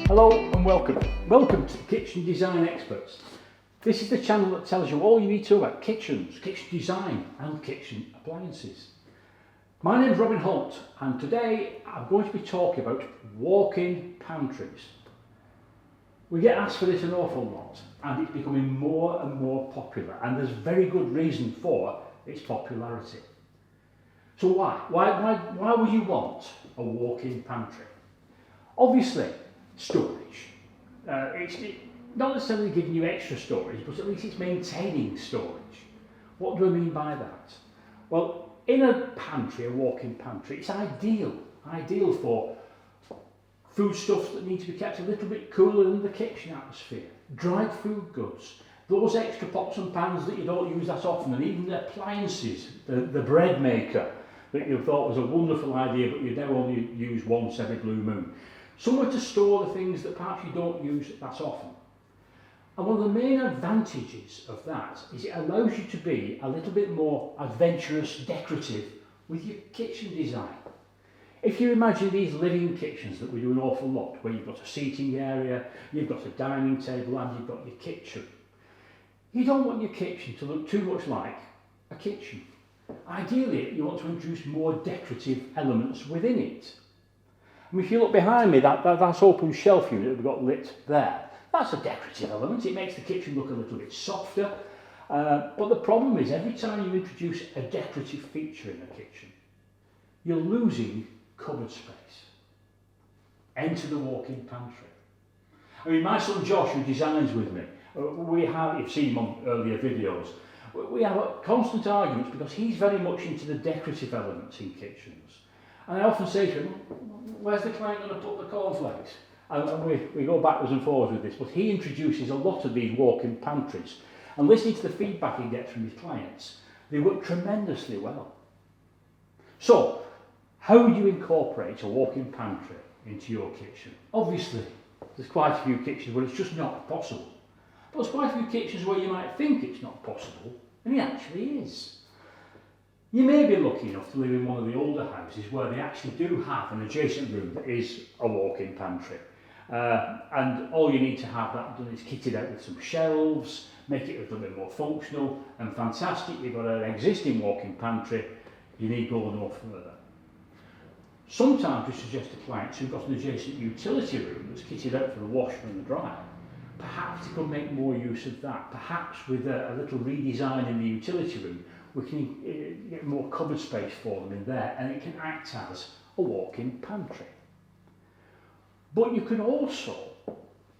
Hello and welcome. Welcome to Kitchen Design Experts. This is the channel that tells you all you need to know about kitchens, kitchen design and kitchen appliances. My name is Robin Holt and today I'm going to be talking about walk-in pantries. We get asked for this an awful lot and it's becoming more and more popular, and there's very good reason for its popularity. So why would you want a walk-in pantry? Obviously, storage. It's not necessarily giving you extra storage, but at least it's maintaining storage. What do I mean by that? Well, in a pantry, a walk-in pantry, it's ideal for foodstuffs that need to be kept a little bit cooler than the kitchen atmosphere, dried food goods, those extra pots and pans that you don't use that often, and even the appliances, the bread maker that you thought was a wonderful idea but you now only use once every blue moon. Somewhere to store the things that perhaps you don't use that often. And one of the main advantages of that is it allows you to be a little bit more adventurous, decorative with your kitchen design. If you imagine these living kitchens that we do an awful lot, where you've got a seating area, you've got a dining table and you've got your kitchen. You don't want your kitchen to look too much like a kitchen. Ideally, you want to introduce more decorative elements within it. I mean, if you look behind me, that's open shelf unit that we've got lit there. That's a decorative element. It makes the kitchen look a little bit softer. But the problem is, every time you introduce a decorative feature in a kitchen, you're losing cupboard space. Enter the walk-in pantry. I mean, my son Josh, who designs with me, you've seen him on earlier videos, we have constant arguments because he's very much into the decorative elements in kitchens. And I often say to him, where's the client going to put the cornflakes? And we go backwards and forwards with this, but he introduces a lot of these walk-in pantries. And listening to the feedback he gets from his clients, they work tremendously well. So, how do you incorporate a walk-in pantry into your kitchen? Obviously, there's quite a few kitchens where it's just not possible. But there's quite a few kitchens where you might think it's not possible, and it actually is. You may be lucky enough to live in one of the older houses where they actually do have an adjacent room that is a walk-in pantry. And all you need to have that done is kitted out with some shelves, make it a little bit more functional and fantastic. You've got an existing walk-in pantry, you need go no further. Sometimes we suggest to clients who've got an adjacent utility room that's kitted out for the washer and the dryer, perhaps they could make more use of that. Perhaps with a little redesign in the utility room, we can get more cupboard space for them in there, and it can act as a walk-in pantry. But you can also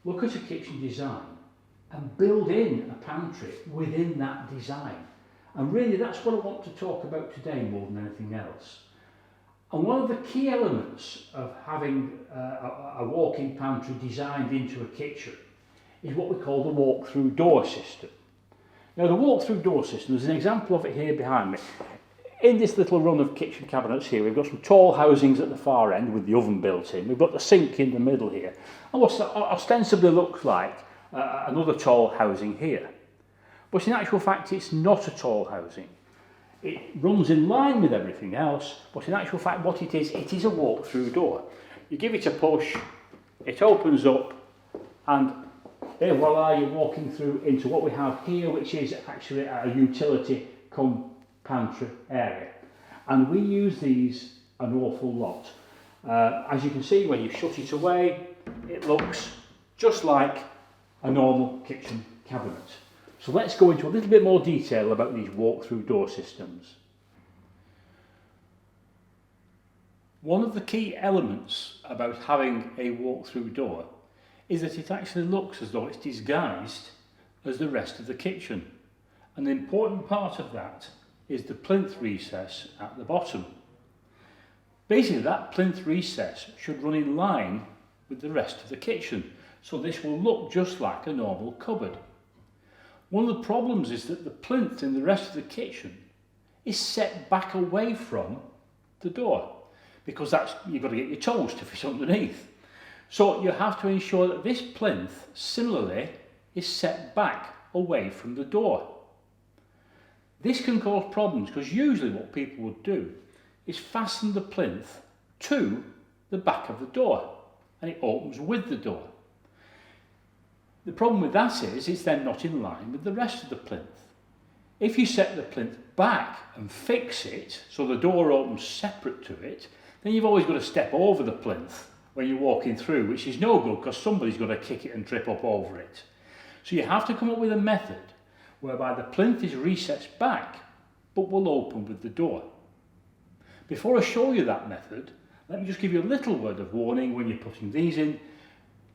look at a kitchen design and build in a pantry within that design. And really that's what I want to talk about today more than anything else. And one of the key elements of having a walk-in pantry designed into a kitchen is what we call the walk-through door system. Now, the walk-through door system, there's an example of it here behind me. In this little run of kitchen cabinets here, we've got some tall housings at the far end with the oven built in. We've got the sink in the middle here, and what ostensibly looks like another tall housing here. But in actual fact, it's not a tall housing. It runs in line with everything else, but in actual fact, what it is a walk-through door. You give it a push, it opens up, and there, voila, you're walking through into what we have here, which is actually a utility cum pantry area. And we use these an awful lot. As you can see, when you shut it away, it looks just like a normal kitchen cabinet. So let's go into a little bit more detail about these walk-through door systems. One of the key elements about having a walk-through door is that it actually looks as though it's disguised as the rest of the kitchen. And the important part of that is the plinth recess at the bottom. Basically, that plinth recess should run in line with the rest of the kitchen, so this will look just like a normal cupboard. One of the problems is that the plinth in the rest of the kitchen is set back away from the door, because you've got to get your toes to fit underneath. So you have to ensure that this plinth, similarly, is set back away from the door. This can cause problems because usually what people would do is fasten the plinth to the back of the door and it opens with the door. The problem with that is it's then not in line with the rest of the plinth. If you set the plinth back and fix it so the door opens separate to it, then you've always got to step over the plinth when you're walking through, which is no good because somebody's going to kick it and trip up over it. So you have to come up with a method whereby the plinth is recessed back but will open with the door. Before I show you that method, let me just give you a little word of warning when you're putting these in.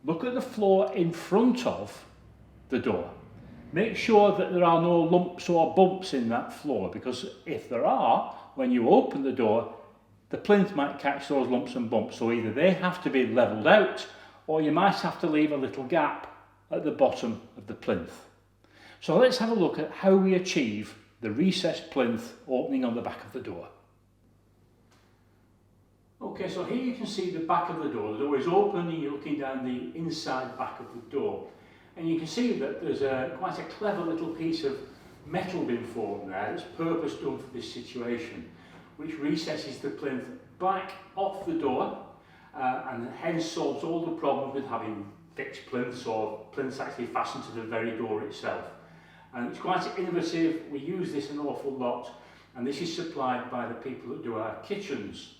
Look at the floor in front of the door. Make sure that there are no lumps or bumps in that floor, because if there are, when you open the door, the plinth might catch those lumps and bumps. So either they have to be levelled out, or you might have to leave a little gap at the bottom of the plinth. So let's have a look at how we achieve the recessed plinth opening on the back of the door. Okay, so here you can see the back of the door. The door is open and you're looking down the inside back of the door. And you can see that there's quite a clever little piece of metal being formed there that's purpose done for this situation, which recesses the plinth back off the door and hence solves all the problems with having fixed plinths or plinths actually fastened to the very door itself. And it's quite innovative. We use this an awful lot, and this is supplied by the people that do our kitchens.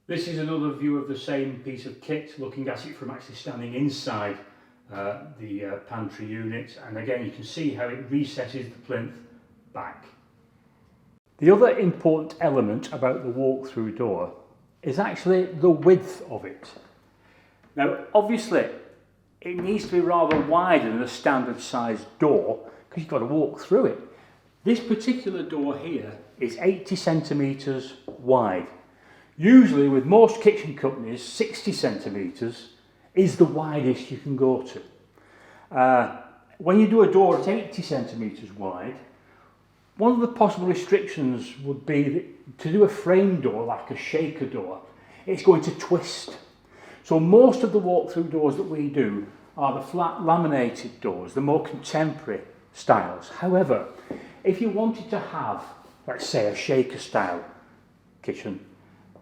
This is another view of the same piece of kit, looking at it from actually standing inside the pantry unit, and again you can see how it recesses the plinth back. The other important element about the walk-through door is actually the width of it. Now obviously it needs to be rather wider than a standard sized door because you've got to walk through it. This particular door here is 80 centimetres wide. Usually with most kitchen companies 60 centimetres is the widest you can go to. When you do a door at 80 centimetres wide, one of the possible restrictions would be that to do a frame door like a shaker door, it's going to twist. So most of the walk-through doors that we do are the flat laminated doors, the more contemporary styles. However, if you wanted to have, let's say, a shaker style kitchen,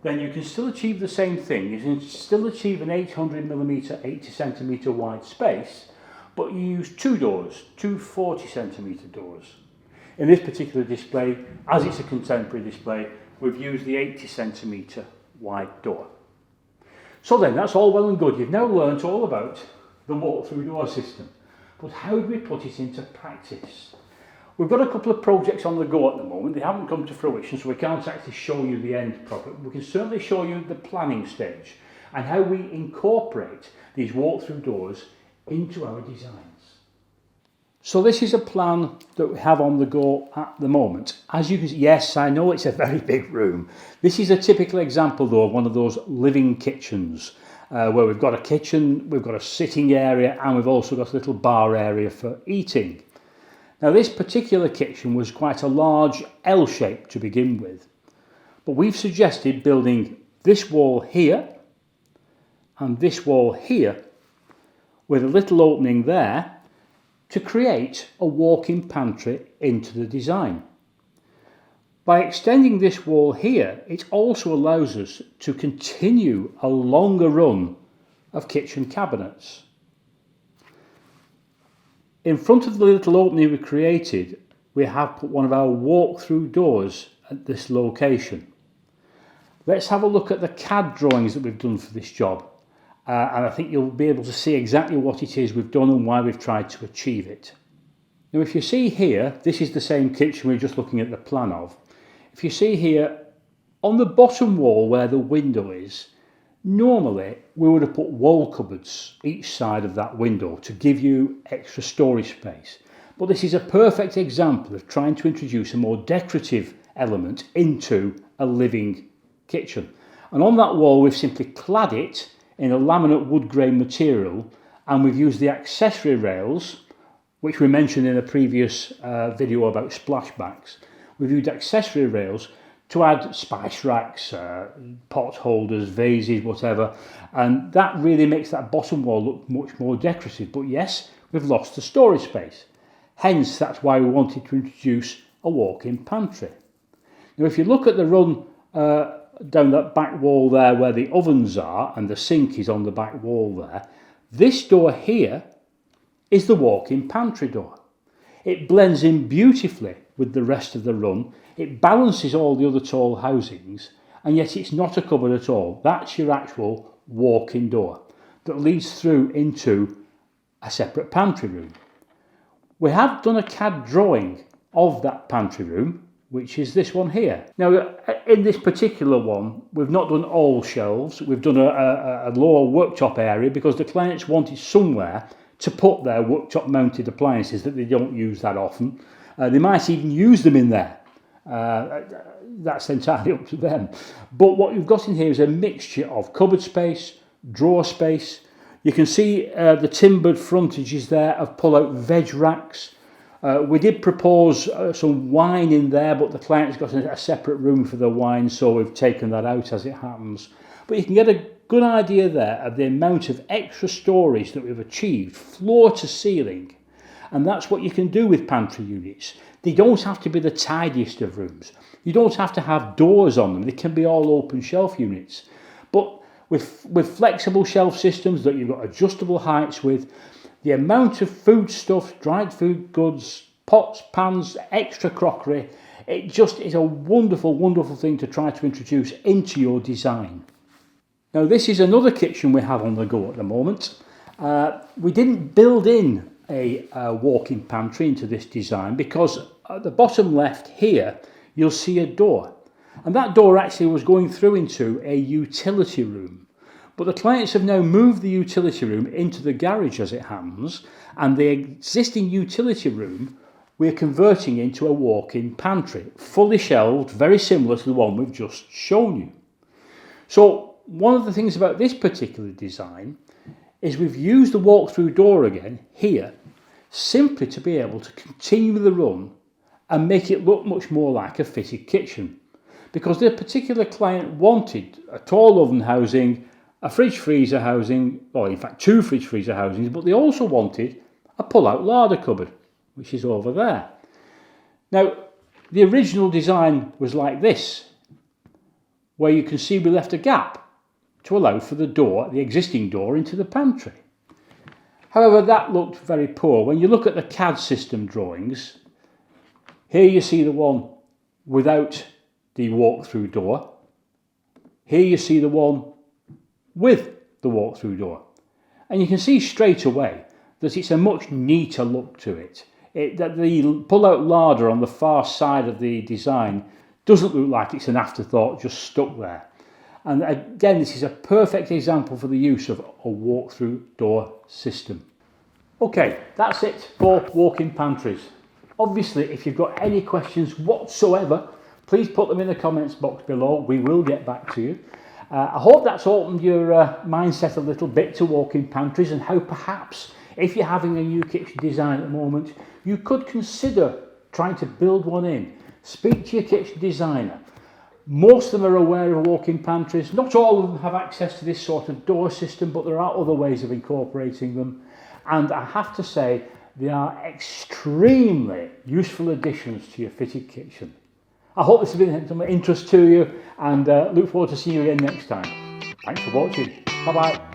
then you can still achieve the same thing. You can still achieve an 800mm, 80 centimetre wide space, but you use two doors, two 40 centimetre doors. In this particular display, as it's a contemporary display, we've used the 80 centimetre wide door. So then, that's all well and good. You've now learnt all about the walk-through door system. But how do we put it into practice? We've got a couple of projects on the go at the moment. They haven't come to fruition, so we can't actually show you the end product. We can certainly show you the planning stage and how we incorporate these walk-through doors into our designs. So this is a plan that we have on the go at the moment. As you can see, yes, I know it's a very big room. This is a typical example though of one of those living kitchens where we've got a kitchen, we've got a sitting area, and we've also got a little bar area for eating. Now this particular kitchen was quite a large L shape to begin with, but we've suggested building this wall here and this wall here with a little opening there to create a walk-in pantry into the design. By extending this wall here, it also allows us to continue a longer run of kitchen cabinets. In front of the little opening we created, we have put one of our walk-through doors at this location. Let's have a look at the CAD drawings that we've done for this job. And I think you'll be able to see exactly what it is we've done and why we've tried to achieve it. Now if you see here, this is the same kitchen we were just looking at the plan of. If you see here, on the bottom wall where the window is, normally we would have put wall cupboards each side of that window to give you extra storage space. But this is a perfect example of trying to introduce a more decorative element into a living kitchen. And on that wall we've simply clad it in a laminate wood grain material, and we've used the accessory rails, which we mentioned in a previous video about splashbacks. We've used accessory rails to add spice racks, pot holders, vases, whatever, and that really makes that bottom wall look much more decorative. But yes, we've lost the storage space. Hence, that's why we wanted to introduce a walk-in pantry. Now, if you look at the run down that back wall there where the ovens are and the sink is on the back wall there, This door here is the walk-in pantry door. It blends in beautifully with the rest of the run. It balances all the other tall housings, and yet it's not a cupboard at all. That's your actual walk-in door that leads through into a separate pantry room. We have done a CAD drawing of that pantry room, which is this one here. Now, in this particular one, we've not done all shelves. We've done a lower worktop area because the clients wanted somewhere to put their worktop mounted appliances that they don't use that often. They might even use them in there. That's entirely up to them. But what you've got in here is a mixture of cupboard space, drawer space. You can see the timbered frontages there of pull-out veg racks. We did propose some wine in there, but the client's got a separate room for the wine, so we've taken that out as it happens. But you can get a good idea there of the amount of extra storage that we've achieved, floor to ceiling. And that's what you can do with pantry units. They don't have to be the tidiest of rooms. You don't have to have doors on them. They can be all open shelf units. But with flexible shelf systems that you've got adjustable heights with, the amount of foodstuffs, dried food goods, pots, pans, extra crockery, it just is a wonderful, wonderful thing to try to introduce into your design. Now, this is another kitchen we have on the go at the moment. We didn't build in a walk-in pantry into this design because at the bottom left here, you'll see a door. And that door actually was going through into a utility room. But the clients have now moved the utility room into the garage as it happens, and the existing utility room we're converting into a walk-in pantry, fully shelved, very similar to the one we've just shown you. So one of the things about this particular design is we've used the walk-through door again here, simply to be able to continue the run and make it look much more like a fitted kitchen. Because the particular client wanted a tall oven housing, a fridge freezer housing, or in fact 2 fridge freezer housings, but they also wanted a pull-out larder cupboard, which is over there. Now, the original design was like this, where you can see we left a gap to allow for the door, the existing door, into the pantry. However, that looked very poor. When you look at the CAD system drawings, here you see the one without the walk-through door. Here you see the one with the walk-through door. And you can see straight away that it's a much neater look to it. That the pull-out larder on the far side of the design doesn't look like it's an afterthought just stuck there. And again, this is a perfect example for the use of a walk-through door system. Okay, that's it for walk-in pantries. Obviously, if you've got any questions whatsoever, please put them in the comments box below. We will get back to you. I hope that's opened your mindset a little bit to walk-in pantries and how perhaps, if you're having a new kitchen design at the moment, you could consider trying to build one in. Speak to your kitchen designer. Most of them are aware of walk-in pantries. Not all of them have access to this sort of door system, but there are other ways of incorporating them. And I have to say, they are extremely useful additions to your fitted kitchen. I hope this has been of interest to you, and look forward to seeing you again next time. Thanks for watching. Bye bye.